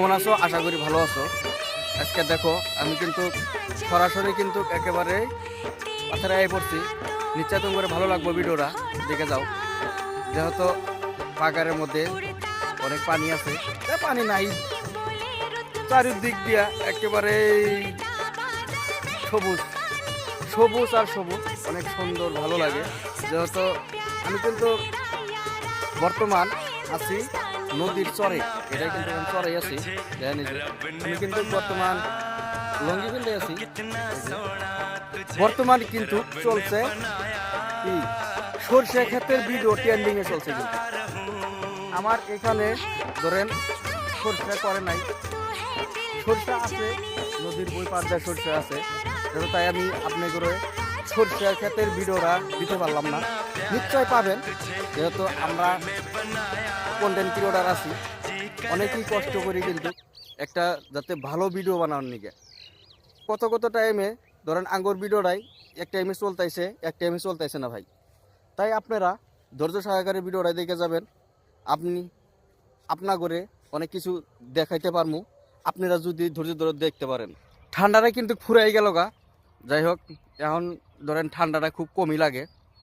কেমন আছো? আশা করি ভালো আছো। আজকে দেখো আমি কিন্তু সরাসরি কিন্তু একেবারে পাথরে আই পড়ছি। নিশ্চয় করে ভালো লাগবে ভিডিওটা দেখে যাও। যেহেতু পাগারের মধ্যে অনেক পানি আছে, পানি নাই চারিদিক দিয়া একেবারে সবুজ সবুজ আর সবুজ, অনেক সুন্দর ভালো লাগে। যেহেতু আমি কিন্তু বর্তমান আছি নদীর চরে, এটাই কিন্তু আমি চরে আছি। আমি কিন্তু বর্তমান লঙ্গি ফেলতে আছি। বর্তমান কিন্তু চলছে কি সরষে ক্ষেতের ভিডিও ট্রেন্ডিং এ চলছে। কিন্তু আমার এখানে ধরেন সরষে করে নাই, সরষে আছে নদীর বই পাড়ায় সরষে আছে, তাই আমি আপনি করে সরষে ক্ষেতের ভিডিওটা দিতে পারলাম না। নিশ্চয় পাবেন, যেহেতু আমরা কন্টেন্ট ক্রিয়েটর আছি, অনেকেই কষ্ট করি কিন্তু একটা যাতে ভালো ভিডিও বানানোর নিকে। কত কত টাইমে ধরেন আঙ্গুর ভিডিওটাই এক টাইমে চলতেছে, এক টাইমে চলতেছে না ভাই। তাই আপনারা ধৈর্য সহকারে ভিডিওটা দেখে যাবেন, আপনি আপনা করে অনেক কিছু দেখাইতে পারমু, আপনারা যদি ধৈর্য ধরে দেখতে পারেন। ঠান্ডাটা কিন্তু ফুরাই গেল গা। যাই হোক, এখন ধরেন ঠান্ডাটা খুব কমই লাগে।